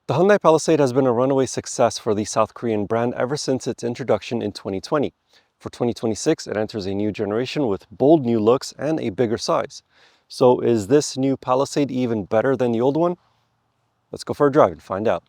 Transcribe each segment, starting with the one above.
The Hyundai Palisade has been a runaway success for the South Korean brand ever since its introduction in 2020. For 2026, it enters a new generation with bold new looks and a bigger size. So is this new Palisade even better than the old one? Let's go for a drive and find out.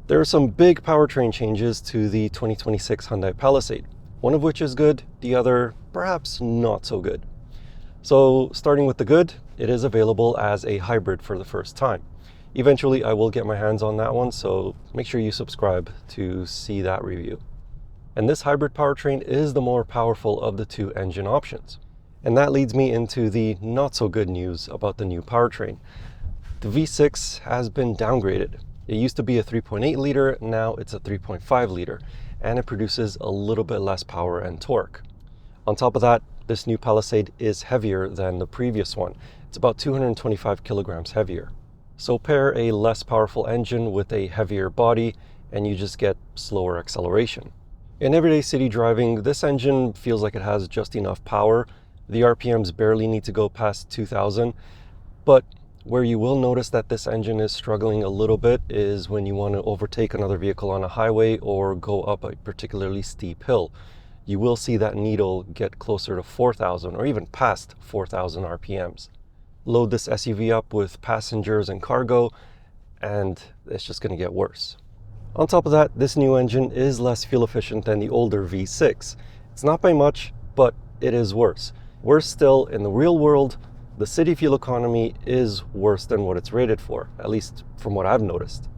There are some big powertrain changes to the 2026 Hyundai Palisade, one of which is good, the other perhaps not so good. So starting with the good, it is available as a hybrid for the first time. Eventually I will get my hands on that one, so make sure you subscribe to see that review. And this hybrid powertrain is the more powerful of the two engine options. And that leads me into the not so good news about the new powertrain. The V6 has been downgraded. It used to be a 3.8 liter, now it's a 3.5 liter, and it produces a little bit less power and torque. On top of that, this new Palisade is heavier than the previous one. It's about 225 kilograms heavier. So pair a less powerful engine with a heavier body and you just get slower acceleration. In everyday city driving, this engine feels like it has just enough power. The RPMs barely need to go past 2000, but where you will notice that this engine is struggling a little bit is when you want to overtake another vehicle on a highway or go up a particularly steep hill. You will see that needle get closer to 4,000 or even past 4,000 RPMs. Load this SUV up with passengers and cargo, and it's just going to get worse. On top of that, this new engine is less fuel efficient than the older V6. It's not by much, but it is worse. Worse still, in the real world, the city fuel economy is worse than what it's rated for, at least from what I've noticed.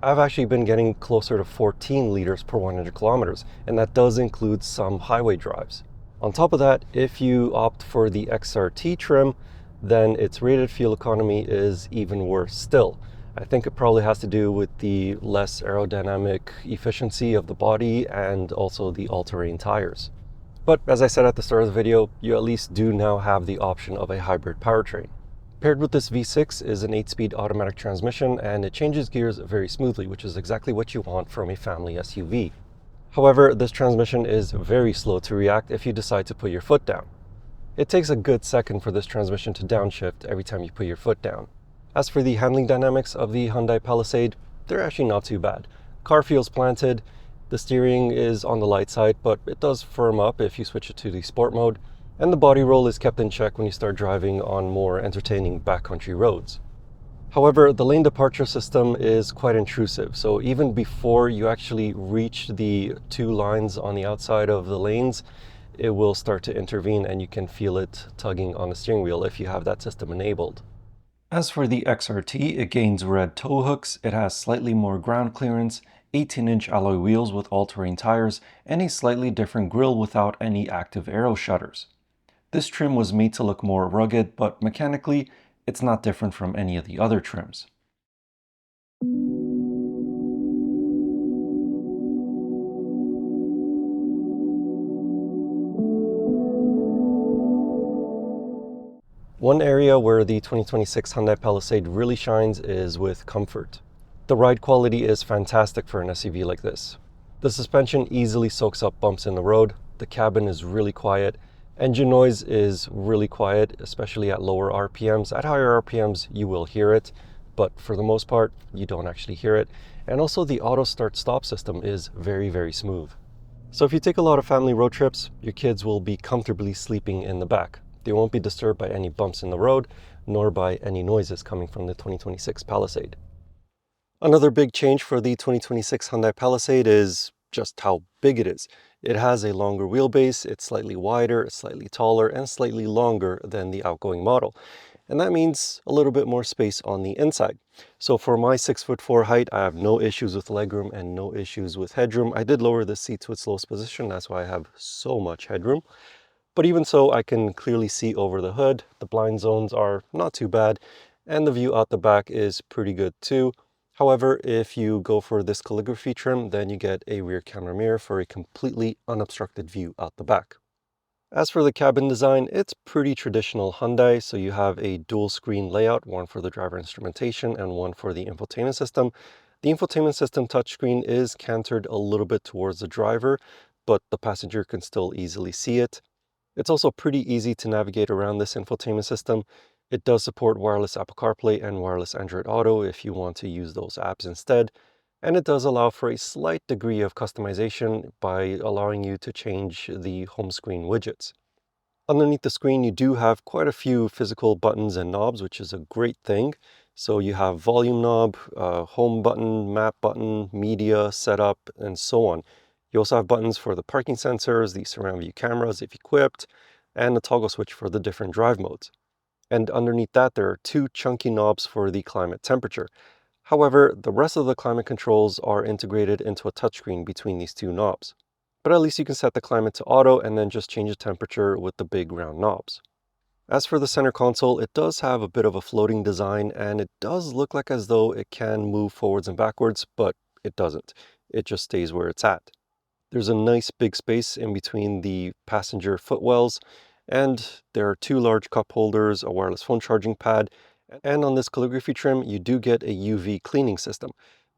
I've actually been getting closer to 14 liters per 100 kilometers, and that does include some highway drives. On top of that, if you opt for the XRT trim, then its rated fuel economy is even worse still. I think it probably has to do with the less aerodynamic efficiency of the body and also the all-terrain tires. But as I said at the start of the video, you at least do now have the option of a hybrid powertrain. Paired with this V6 is an 8-speed automatic transmission, and it changes gears very smoothly, which is exactly what you want from a family SUV. However, this transmission is very slow to react if you decide to put your foot down. It takes a good second for this transmission to downshift every time you put your foot down. As for the handling dynamics of the Hyundai Palisade, they're actually not too bad. Car feels planted. The steering is on the light side, but it does firm up if you switch it to the sport mode, and the body roll is kept in check when you start driving on more entertaining backcountry roads. However, the lane departure system is quite intrusive, so even before you actually reach the two lines on the outside of the lanes, it will start to intervene and you can feel it tugging on the steering wheel if you have that system enabled. As for the XRT, it gains red tow hooks, it has slightly more ground clearance, 18-inch alloy wheels with all-terrain tires, and a slightly different grille without any active aero shutters. This trim was made to look more rugged, but mechanically, it's not different from any of the other trims. One area where the 2026 Hyundai Palisade really shines is with comfort. The ride quality is fantastic for an SUV like this. The suspension easily soaks up bumps in the road, the cabin is really quiet, engine noise is really quiet, especially at lower RPMs. At higher RPMs you will hear it, but for the most part you don't actually hear it. And also the auto start stop system is very smooth. So if you take a lot of family road trips, your kids will be comfortably sleeping in the back. They won't be disturbed by any bumps in the road, nor by any noises coming from the 2026 Palisade. Another big change for the 2026 Hyundai Palisade is just how big it is. It has a longer wheelbase, it's slightly wider, slightly taller, and slightly longer than the outgoing model. and that means a little bit more space on the inside. So for my 6'4" height, I have no issues with legroom and no issues with headroom. I did lower the seat to its lowest position, that's why I have so much headroom. But even so, I can clearly see over the hood. The blind zones are not too bad, and the view out the back is pretty good too. However, if you go for this calligraphy trim, then you get a rear camera mirror for a completely unobstructed view out the back. As for the cabin design, it's pretty traditional Hyundai, so you have a dual screen layout, one for the driver instrumentation and one for the infotainment system. The infotainment system touchscreen is cantered a little bit towards the driver, but the passenger can still easily see it. It's also pretty easy to navigate around this infotainment system. It does support wireless Apple CarPlay and wireless Android Auto if you want to use those apps instead. And it does allow for a slight degree of customization by allowing you to change the home screen widgets. Underneath the screen, you do have quite a few physical buttons and knobs, which is a great thing. So you have volume knob, home button, map button, media, setup, and so on. You also have buttons for the parking sensors, the surround view cameras if equipped, and a toggle switch for the different drive modes. And underneath that, there are two chunky knobs for the climate temperature. However, the rest of the climate controls are integrated into a touchscreen between these two knobs. But at least you can set the climate to auto and then just change the temperature with the big round knobs. As for the center console, it does have a bit of a floating design and it does look like as though it can move forwards and backwards, but it doesn't. It just stays where it's at. There's a nice big space in between the passenger footwells, and there are two large cup holders, a wireless phone charging pad, and on this calligraphy trim, you do get a UV cleaning system.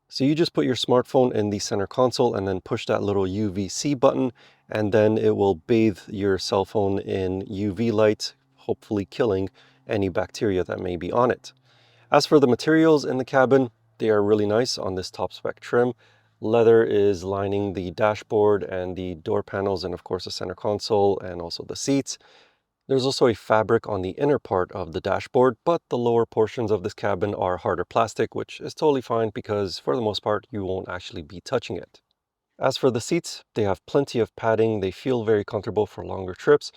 So you just put your smartphone in the center console and then push that little UVC button, and then it will bathe your cell phone in UV light, hopefully killing any bacteria that may be on it. As for the materials in the cabin, they are really nice on this top spec trim. Leather is lining the dashboard and the door panels and of course the center console and also the seats. There's also a fabric on the inner part of the dashboard, but the lower portions of this cabin are harder plastic, which is totally fine because for the most part, you won't actually be touching it. As for the seats, they have plenty of padding. They feel very comfortable for longer trips.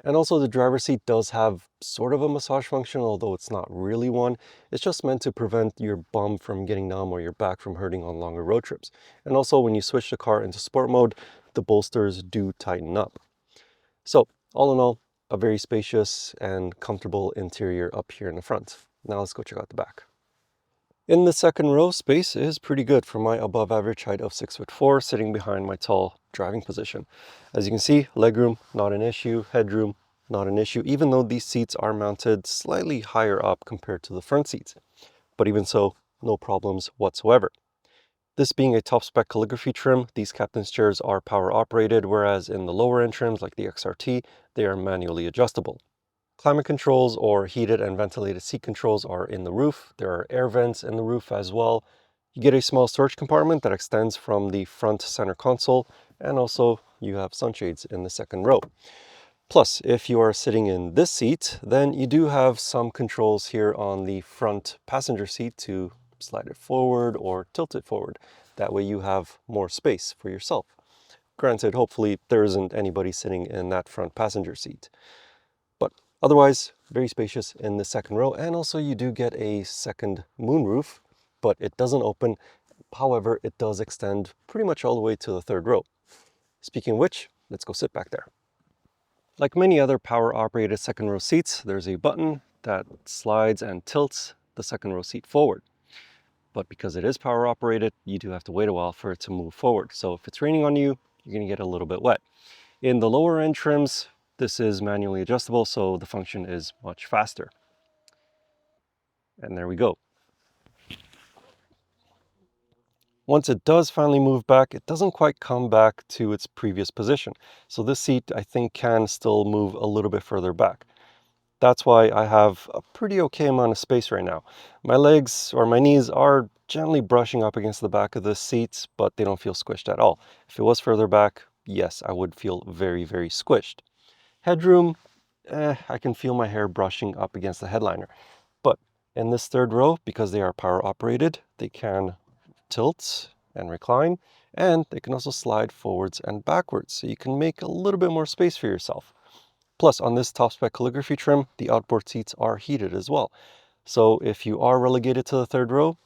And also the driver's seat does have sort of a massage function, although it's not really one. It's just meant to prevent your bum from getting numb or your back from hurting on longer road trips. And also when you switch the car into sport mode, the bolsters do tighten up. So all in all, a very spacious and comfortable interior up here in the front. Now let's go check out the back. In the second row, space is pretty good for my above average height of 6'4", sitting behind my tall driving position. As you can see, legroom, not an issue, headroom, not an issue, even though these seats are mounted slightly higher up compared to the front seats. But even so, no problems whatsoever. This being a top spec calligraphy trim, these captain's chairs are power operated, whereas in the lower end trims like the XRT, they are manually adjustable. Climate controls or heated and ventilated seat controls are in the roof. There are air vents in the roof as well. You get a small storage compartment that extends from the front center console, and also you have sunshades in the second row. Plus, if you are sitting in this seat, then you do have some controls here on the front passenger seat to slide it forward or tilt it forward. That way you have more space for yourself. Granted, hopefully there isn't anybody sitting in that front passenger seat. But otherwise, very spacious in the second row. And also you do get a second moonroof, but it doesn't open. However, it does extend pretty much all the way to the third row. Speaking of which, let's go sit back there. Like many other power-operated second row seats, there's a button that slides and tilts the second row seat forward. But because it is power-operated, you do have to wait a while for it to move forward. So if it's raining on you, you're going to get a little bit wet. In the lower end trims, this is manually adjustable, so the function is much faster. And there we go. Once it does finally move back, it doesn't quite come back to its previous position. So this seat, I think, can still move a little bit further back. That's why I have a pretty okay amount of space right now. My legs or my knees are gently brushing up against the back of the seats, but they don't feel squished at all. If it was further back, yes, I would feel very, very squished. Headroom, I can feel my hair brushing up against the headliner. But in this third row, because they are power operated, they can tilt and recline, and they can also slide forwards and backwards, so you can make a little bit more space for yourself. Plus, on this top spec calligraphy trim, the outboard seats are heated as well. So if you are relegated to the third row,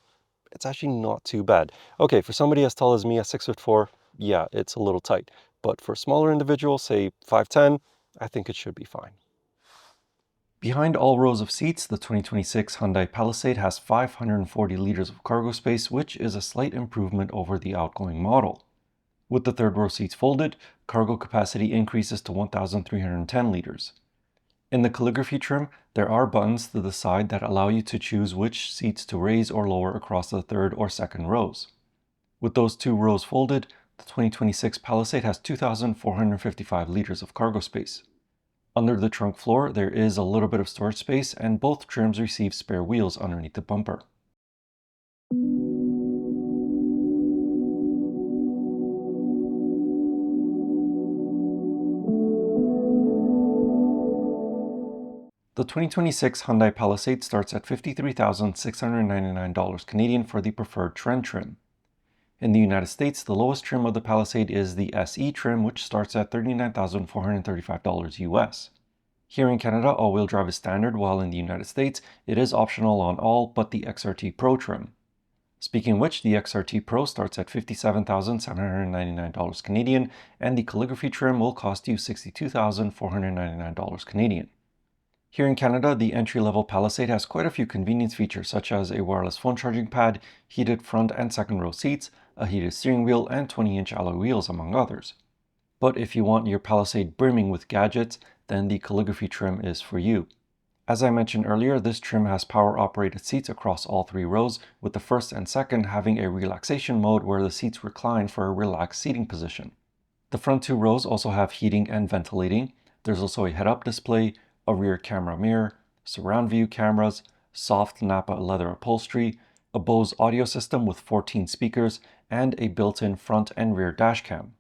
it's actually not too bad. Okay, for somebody as tall as me at 6'4", yeah, it's a little tight. But for a smaller individual, say 5'10", I think it should be fine. Behind all rows of seats, the 2026 Hyundai Palisade has 540 liters of cargo space, which is a slight improvement over the outgoing model. With the third row seats folded, cargo capacity increases to 1,310 liters. In the calligraphy trim, there are buttons to the side that allow you to choose which seats to raise or lower across the third or second rows. With those two rows folded, the 2026 Palisade has 2,455 liters of cargo space. Under the trunk floor, there is a little bit of storage space, and both trims receive spare wheels underneath the bumper. The 2026 Hyundai Palisade starts at $53,699 Canadian for the preferred trend trim. In the United States, the lowest trim of the Palisade is the SE trim, which starts at $39,435 US. Here in Canada, all-wheel drive is standard, while in the United States, it is optional on all but the XRT Pro trim. Speaking of which, the XRT Pro starts at $57,799 Canadian, and the calligraphy trim will cost you $62,499 Canadian. Here in Canada, the entry-level Palisade has quite a few convenience features such as a wireless phone charging pad, heated front and second row seats, a heated steering wheel, and 20-inch alloy wheels, among others. But if you want your Palisade brimming with gadgets, then the calligraphy trim is for you. As I mentioned earlier, this trim has power-operated seats across all three rows, with the first and second having a relaxation mode where the seats recline for a relaxed seating position. The front two rows also have heating and ventilating. There's also a head-up display, a rear camera mirror, surround view cameras, soft Nappa leather upholstery, a Bose audio system with 14 speakers, and a built-in front and rear dash cam.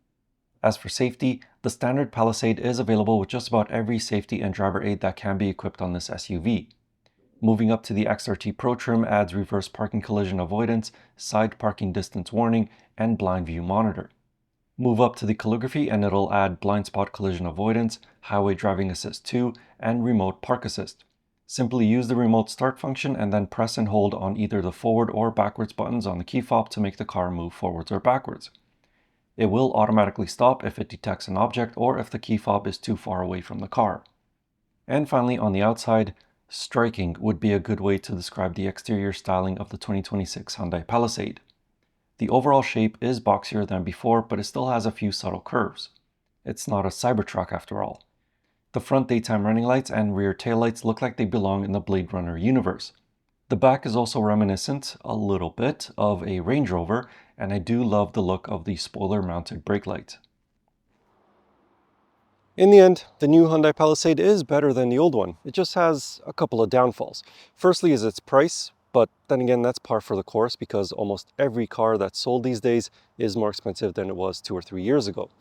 As for safety, the standard Palisade is available with just about every safety and driver aid that can be equipped on this SUV. Moving up to the XRT Pro trim adds reverse parking collision avoidance, side parking distance warning, and blind view monitor. Move up to the calligraphy and it'll add blind spot collision avoidance, highway driving assist 2, and remote park assist. Simply use the remote start function and then press and hold on either the forward or backwards buttons on the key fob to make the car move forwards or backwards. It will automatically stop if it detects an object or if the key fob is too far away from the car. And finally, on the outside, striking would be a good way to describe the exterior styling of the 2026 Hyundai Palisade. The overall shape is boxier than before, but it still has a few subtle curves. It's not a Cybertruck after all. The front daytime running lights and rear taillights look like they belong in the Blade Runner universe. The back is also reminiscent, a little bit, of a Range Rover, and I do love the look of the spoiler-mounted brake light. In the end, the new Hyundai Palisade is better than the old one. It just has a couple of downfalls. Firstly is its price, but then again, that's par for the course because almost every car that's sold these days is more expensive than it was 2 or 3 years ago.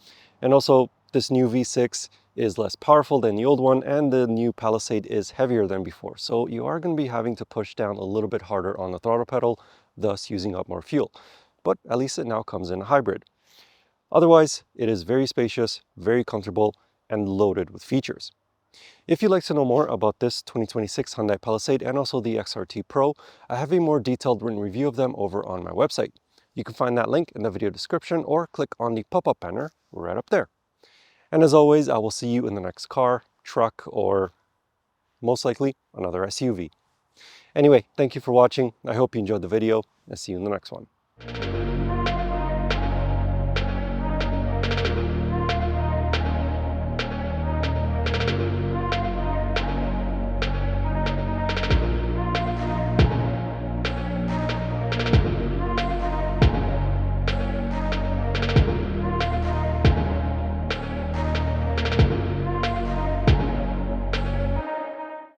And also, this new V6 is less powerful than the old one, and the new Palisade is heavier than before. So you are going to be having to push down a little bit harder on the throttle pedal, thus using up more fuel. But at least it now comes in a hybrid. Otherwise, it is very spacious, very comfortable, and loaded with features. If you'd like to know more about this 2026 Hyundai Palisade and also the XRT Pro, I have a more detailed written review of them over on my website. You can find that link in the video description or click on the pop-up banner right up there. And as always, I will see you in the next car, truck, or most likely another SUV. Anyway, thank you for watching. I hope you enjoyed the video, and see you in the next one.